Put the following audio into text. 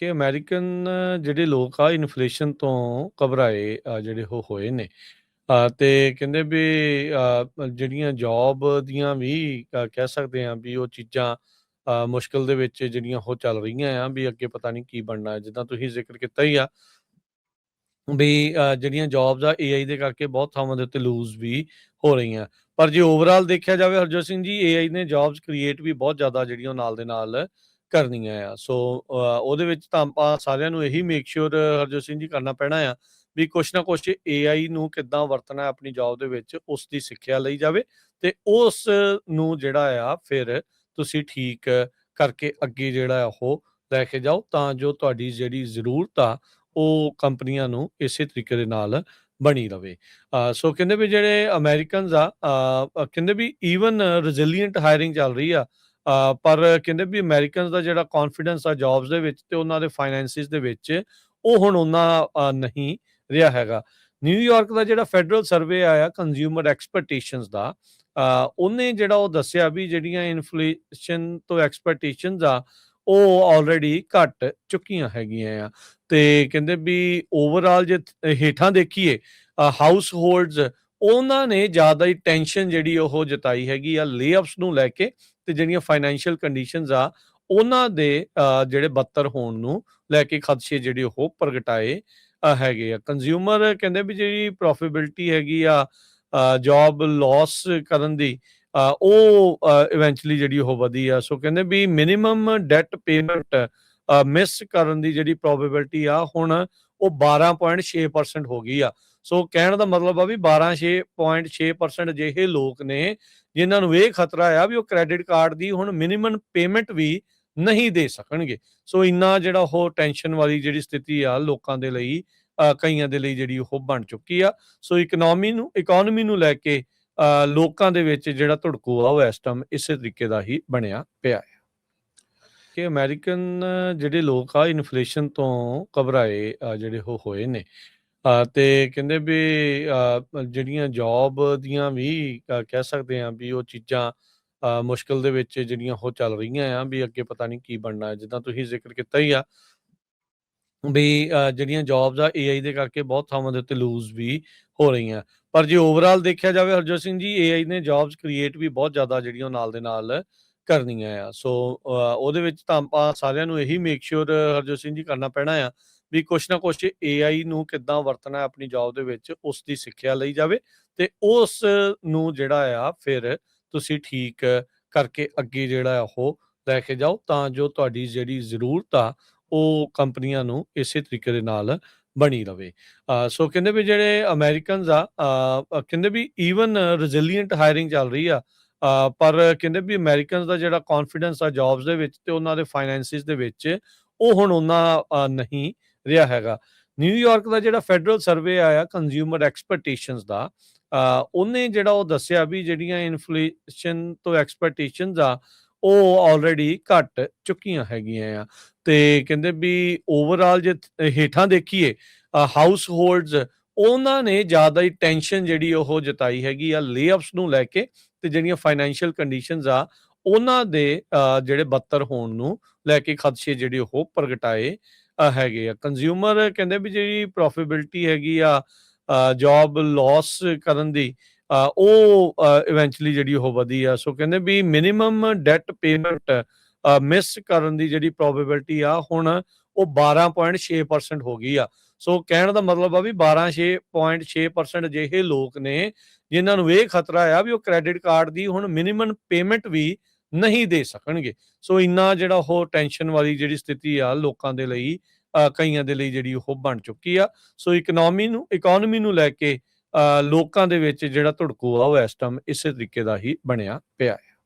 ਕਿ ਅਮਰੀਕਨ ਜਿਹੜੇ ਲੋਕ ਆ ਇਨਫਲੇਸ਼ਨ ਤੋਂ ਘਬਰਾਏ ਜਿਹੜੇ ਉਹ ਹੋਏ ਨੇ। ਤੇ ਕਹਿੰਦੇ ਵੀ ਜਿਹੜੀਆਂ ਜੋਬ ਦੀਆਂ ਵੀ ਕਹਿ ਸਕਦੇ ਹਾਂ ਵੀ ਉਹ ਚੀਜ਼ਾਂ ਮੁਸ਼ਕਿਲ ਦੇ ਵਿੱਚ ਜਿਹੜੀਆਂ ਉਹ ਚੱਲ ਰਹੀਆਂ ਆ ਵੀ ਅੱਗੇ ਪਤਾ ਨਹੀਂ ਕੀ ਬਣਨਾ ਹੈ। ਜਿੱਦਾਂ ਤੁਸੀਂ ਜ਼ਿਕਰ ਕੀਤਾ ਹੀ ਆ ਵੀ ਜਿਹੜੀਆਂ ਜੌਬਸ ਆ ਏਆਈ ਦੇ ਕਰਕੇ ਬਹੁਤ ਥਾਵਾਂ ਦੇ ਉੱਤੇ ਲੂਜ਼ ਵੀ ਹੋ ਰਹੀਆਂ। ਪਰ ਜੇ ਓਵਰਆਲ ਦੇਖਿਆ ਜਾਵੇ ਹਰਜੋਤ ਸਿੰਘ ਜੀ, ਏਆਈ ਨੇ ਜੌਬਸ ਕ੍ਰੀਏਟ ਵੀ ਬਹੁਤ ਜ਼ਿਆਦਾ ਜਿਹੜੀਆਂ ਉਹ ਨਾਲ ਦੇ ਨਾਲ ਕਰਨੀਆਂ ਆ। ਸੋ ਉਹਦੇ ਵਿੱਚ ਤਾਂ ਆਪਾਂ ਸਾਰਿਆਂ ਨੂੰ ਇਹੀ ਮੇਕ ਸ਼ੋਰ ਹਰਜੋਤ ਸਿੰਘ ਜੀ ਕਰਨਾ ਪੈਣਾ ਆ ਵੀ ਕੁਛ ਨਾ ਕੁਛ ਏਆਈ ਨੂੰ ਕਿੱਦਾਂ ਵਰਤਣਾ ਹੈ ਆਪਣੀ ਜੌਬ ਦੇ ਵਿੱਚ, ਉਸ ਦੀ ਸਿੱਖਿਆ ਲਈ ਜਾਵੇ ਤੇ ਉਸ ਨੂੰ ਜਿਹੜਾ ਆ ਫਿਰ ਤੁਸੀਂ ਠੀਕ ਕਰਕੇ ਅੱਗੇ ਜਿਹੜਾ ਆ ਉਹ ਲੈ ਕੇ ਜਾਓ, ਤਾਂ ਜੋ ਤੁਹਾਡੀ ਜਿਹੜੀ ਜ਼ਰੂਰਤ ਆ ਉਹ ਕੰਪਨੀਆਂ ਨੂੰ ਇਸੇ ਤਰੀਕੇ ਦੇ ਨਾਲ ਬਣੀ ਰਵੇ। ਸੋ ਕਹਿੰਦੇ ਵੀ ਜਿਹੜੇ ਅਮਰੀਕਨਸ ਆ ਕਹਿੰਦੇ ਵੀ ਈਵਨ ਰੈਜ਼ਿਲੀਐਂਟ ਹਾਇਰਿੰਗ ਚੱਲ ਰਹੀ ਆ। ਪਰ ਕਹਿੰਦੇ ਵੀ ਅਮਰੀਕਨਸ ਦਾ ਜਿਹੜਾ ਕੌਨਫੀਡੈਂਸ ਆ ਜੌਬਸ ਦੇ ਵਿੱਚ ਤੇ ਉਹਨਾਂ ਦੇ ਫਾਈਨੈਂਸਿਸ ਦੇ ਵਿੱਚ, ਉਹ ਹੁਣ ਉਹਨਾਂ ਨਹੀਂ ਰਿਹਾ ਹੈਗਾ। ਨਿਊਯਾਰਕ ਦਾ ਜਿਹੜਾ ਫੈਡਰਲ ਸਰਵੇ ਆਇਆ ਕੰਜ਼ਿਊਮਰ ਐਕਸਪੈਕਟੇਸ਼ਨਸ ਦਾ, ਉਹਨੇ ਜਿਹੜਾ ਉਹ ਦੱਸਿਆ ਵੀ ਜਿਹੜੀਆਂ ਇਨਫਲੇਸ਼ਨ ਤੋਂ ਐਕਸਪੈਕਟੇਸ਼ਨਸ ਆ ਉਹ ਆਲਰੇਡੀ ਘਟ ਚੁੱਕੀਆਂ ਹੈਗੀਆਂ ਆ। ਤੇ ਕਹਿੰਦੇ ਵੀ ਓਵਰਆਲ ਜੇ ਹੇਠਾਂ ਦੇਖੀਏ ਹਾਊਸ ਹੋਲਡਸ, ਉਹਨਾਂ ਨੇ ਜ਼ਿਆਦਾ ਹੀ ਟੈਨਸ਼ਨ ਜਿਹੜੀ ਉਹ ਜਤਾਈ ਹੈਗੀ ਆ ਲੇਆਫਸ ਨੂੰ ਲੈ ਕੇ, ਤੇ ਜਿਹੜੀਆਂ ਫਾਈਨੈਂਸ਼ੀਅਲ ਕੰਡੀਸ਼ਨਸ ਆ ਉਹਨਾਂ ਦੇ ਜਿਹੜੇ ਬੱਤਰ ਹੋਣ ਨੂੰ ਲੈ ਕੇ ਖਦਸ਼ੇ ਜਿਹੜੇ ਉਹ ਪ੍ਰਗਟਾਏ ਹੈਗੇ ਆ। ਕੰਜ਼ਿਊਮਰ ਕਹਿੰਦੇ ਵੀ ਜਿਹੜੀ ਪ੍ਰੋਫਿਟੇਬਿਲਟੀ ਹੈਗੀ ਆ ਜੌਬ ਲੋਸ ਕਰਨ ਦੀ, ਉਹ ਇਵੈਂਚੁਅਲੀ ਜਿਹੜੀ ਉਹ ਵਧੀ ਆ। ਸੋ ਕਹਿੰਦੇ ਵੀ ਮਿਨੀਮਮ ਡੈਟ ਪੇਮੈਂਟ ਮਿਸ ਕਰਨ ਦੀ ਜਿਹੜੀ ਪ੍ਰੋਬੇਬਿਲਿਟੀ ਆ ਹੁਣ ਉਹ 12.6% ਹੋ ਗਈ ਆ। ਸੋ ਕਹਿਣ ਦਾ ਮਤਲਬ ਆ ਵੀ 12.6% ਅਜਿਹੇ ਲੋਕ ਨੇ ਜਿਨ੍ਹਾਂ ਨੂੰ ਇਹ ਖਤਰਾ ਆ ਵੀ ਉਹ ਕ੍ਰੈਡਿਟ ਕਾਰਡ ਦੀ ਹੁਣ ਮਿਨੀਮਮ ਪੇਮੈਂਟ ਵੀ ਨਹੀਂ ਦੇ ਸਕਣਗੇ। ਸੋ ਇੰਨਾ ਜਿਹੜਾ ਉਹ ਟੈਨਸ਼ਨ ਵਾਲੀ ਜਿਹੜੀ ਸਥਿਤੀ ਆ ਲੋਕਾਂ ਦੇ ਲਈ, ਕਈਆਂ ਦੇ ਲਈ ਜਿਹੜੀ ਉਹ ਬਣ ਚੁੱਕੀ ਆ। ਸੋ ਇਕਨੋਮੀ ਨੂੰ ਲੈ ਕੇ ਲੋਕਾਂ ਦੇ ਵਿੱਚ ਜਿਹੜਾ ਧੜਕੂ ਆ ਉਹ ਇਸ ਟਾਈਮ ਇਸੇ ਤਰੀਕੇ ਦਾ ਹੀ ਬਣਿਆ ਪਿਆ ਹੈ ਕਿ ਅਮਰੀਕਨ ਜਿਹੜੇ ਲੋਕ ਆ ਇਨਫਲੇਸ਼ਨ ਤੋਂ ਘਬਰਾਏ ਜਿਹੜੇ ਉਹ ਹੋਏ ਨੇ। ਤੇ ਕਹਿੰਦੇ ਵੀ ਜਿਹੜੀਆਂ ਜੌਬ ਦੀਆਂ ਵੀ ਕਹਿ ਸਕਦੇ ਹਾਂ ਵੀ ਉਹ ਚੀਜ਼ਾਂ ਮੁਸ਼ਕਿਲ ਦੇ ਵਿੱਚ ਜਿਹੜੀਆਂ ਉਹ ਚੱਲ ਰਹੀਆਂ ਆ ਵੀ ਅੱਗੇ ਪਤਾ ਨਹੀਂ ਕੀ ਬਣਨਾ ਹੈ। ਜਿੱਦਾਂ ਤੁਸੀਂ ਜ਼ਿਕਰ ਕੀਤਾ ਹੀ ਆ ਵੀ ਜਿਹੜੀਆਂ ਜੌਬਸ ਆ ਏਆਈ ਦੇ ਕਰਕੇ ਬਹੁਤ ਥਾਵਾਂ ਦੇ ਉੱਤੇ ਲੂਜ਼ ਵੀ ਹੋ ਰਹੀਆਂ। ਪਰ ਜੇ ਓਵਰਆਲ ਦੇਖਿਆ ਜਾਵੇ ਹਰਜੋਤ ਸਿੰਘ ਜੀ, ਏਆਈ ਨੇ ਜੌਬਸ ਕ੍ਰੀਏਟ ਵੀ ਬਹੁਤ ਜ਼ਿਆਦਾ ਜਿਹੜੀਆਂ ਉਹ ਨਾਲ ਦੇ ਨਾਲ ਕਰਨੀਆਂ ਆ। ਸੋ ਉਹਦੇ ਵਿੱਚ ਤਾਂ ਆਪਾਂ ਸਾਰਿਆਂ ਨੂੰ ਇਹੀ ਮੇਕ ਸ਼ੋਰ ਹਰਜੋਤ ਸਿੰਘ ਜੀ ਕਰਨਾ ਪੈਣਾ ਆ ਵੀ ਕੁਛ ਨਾ ਕੁਛ ਏਆਈ ਨੂੰ ਕਿੱਦਾਂ ਵਰਤਣਾ ਹੈ ਆਪਣੀ ਜੌਬ ਦੇ ਵਿੱਚ, ਉਸ ਦੀ ਸਿੱਖਿਆ ਲਈ ਜਾਵੇ ਤੇ ਉਸ ਨੂੰ ਜਿਹੜਾ ਆ ਫਿਰ ਤੁਸੀਂ ਠੀਕ ਕਰਕੇ ਅੱਗੇ ਜਿਹੜਾ ਉਹ ਲੈ ਕੇ ਜਾਓ, ਤਾਂ ਜੋ ਤੁਹਾਡੀ ਜਿਹੜੀ ਜ਼ਰੂਰਤ ਆ ਉਹ ਕੰਪਨੀਆਂ ਨੂੰ ਇਸੇ ਤਰੀਕੇ ਦੇ ਨਾਲ ਬਣੀ ਰਵੇ। ਸੋ ਕਹਿੰਦੇ ਵੀ ਜਿਹੜੇ ਅਮਰੀਕਨਸ ਆ ਕਹਿੰਦੇ ਵੀ ਈਵਨ ਰੈਜ਼ਿਲੀਐਂਟ ਹਾਇਰਿੰਗ ਚੱਲ ਰਹੀ ਆ। ਪਰ ਕਹਿੰਦੇ ਵੀ ਅਮਰੀਕਨਸ ਦਾ ਜਿਹੜਾ ਕੌਨਫੀਡੈਂਸ ਆ ਜੌਬਸ ਦੇ ਵਿੱਚ ਤੇ ਉਹਨਾਂ ਦੇ ਫਾਈਨੈਂਸਿਸ ਦੇ ਵਿੱਚ, ਉਹ ਹੁਣ ਉਹਨਾਂ ਨਹੀਂ ਰਿਹਾ ਹੈਗਾ। ਨਿਊਯਾਰਕ ਦਾ ਜਿਹੜਾ ਫੈਡਰਲ ਸਰਵੇ ਆਇਆ ਕੰਜ਼ਿਊਮਰ ਐਕਸਪੈਕਟੇਸ਼ਨਸ ਦਾ, ਉਹਨੇ ਜਿਹੜਾ ਉਹ ਦੱਸਿਆ ਵੀ ਜਿਹੜੀਆਂ ਇਨਫਲੇਸ਼ਨ ਤੋਂ ਐਕਸਪੈਕਟੇਸ਼ਨਸ ਆ ਉਹ ਆਲਰੇਡੀ ਘਟ ਚੁੱਕੀਆਂ ਹੈਗੀਆਂ ਆ। ਤੇ ਕਹਿੰਦੇ ਵੀ ਓਵਰਆਲ ਜੇ ਹੇਠਾਂ ਦੇਖੀਏ ਹਾਊਸ ਹੋਲਡਸ, ਉਹਨਾਂ ਨੇ ਜ਼ਿਆਦਾ ਹੀ ਟੈਨਸ਼ਨ ਜਿਹੜੀ ਉਹ ਜਤਾਈ ਹੈਗੀ ਆ ਲੇਆਫਸ ਨੂੰ ਲੈ ਕੇ, ਤੇ ਜਿਹੜੀਆਂ ਫਾਈਨੈਂਸ਼ੀਅਲ ਕੰਡੀਸ਼ਨਸ ਆ ਉਹਨਾਂ ਦੇ ਜਿਹੜੇ ਬੱਤਰ ਹੋਣ ਨੂੰ ਲੈ ਕੇ ਖਦਸ਼ੇ ਜਿਹੜੇ ਉਹ ਪ੍ਰਗਟਾਏ ਹੈਗੇ ਆ। ਕੰਜ਼ਿਊਮਰ ਕਹਿੰਦੇ ਵੀ ਜਿਹੜੀ ਪ੍ਰੋਫਿਟੇਬਿਲਟੀ ਹੈਗੀ ਆ ਜੌਬ ਲੋਸ ਕਰਨ ਦੀ, ਉਹ ਇਵੈਂਚੁਅਲੀ ਜਿਹੜੀ ਉਹ ਵਧੀ ਆ। ਸੋ ਕਹਿੰਦੇ ਵੀ ਮਿਨੀਮਮ ਡੈਟ ਪੇਮੈਂਟ ਮਿਸ ਕਰਨ ਦੀ ਜਿਹੜੀ ਪ੍ਰੋਬੇਬਿਲਿਟੀ ਆ ਹੁਣ ਉਹ 12.6% ਹੋ ਗਈ ਆ। ਸੋ ਕਹਿਣ ਦਾ ਮਤਲਬ ਆ ਵੀ 12.6% ਅਜਿਹੇ ਲੋਕ ਨੇ ਜਿਨ੍ਹਾਂ ਨੂੰ ਇਹ ਖਤਰਾ ਆ ਵੀ ਉਹ ਕ੍ਰੈਡਿਟ ਕਾਰਡ ਦੀ ਹੁਣ ਮਿਨੀਮਮ ਪੇਮੈਂਟ ਵੀ ਨਹੀਂ ਦੇ ਸਕਣਗੇ। ਸੋ ਇੰਨਾ ਜਿਹੜਾ ਉਹ ਟੈਨਸ਼ਨ ਵਾਲੀ ਜਿਹੜੀ ਸਥਿਤੀ ਆ ਲੋਕਾਂ ਦੇ ਲਈ, ਕਈਆਂ ਦੇ ਲਈ ਜਿਹੜੀ ਉਹ ਬਣ ਚੁੱਕੀ ਆ। ਸੋ ਇਕਨੋਮੀ ਨੂੰ ਲੈ ਕੇ ਲੋਕਾਂ ਦੇ ਵਿੱਚ ਜਿਹੜਾ ਧੜਕੂ ਆ ਉਹ ਇਸ ਟਾਈਮ ਇਸੇ ਤਰੀਕੇ ਦਾ ਹੀ ਬਣਿਆ ਪਿਆ ਹੈ।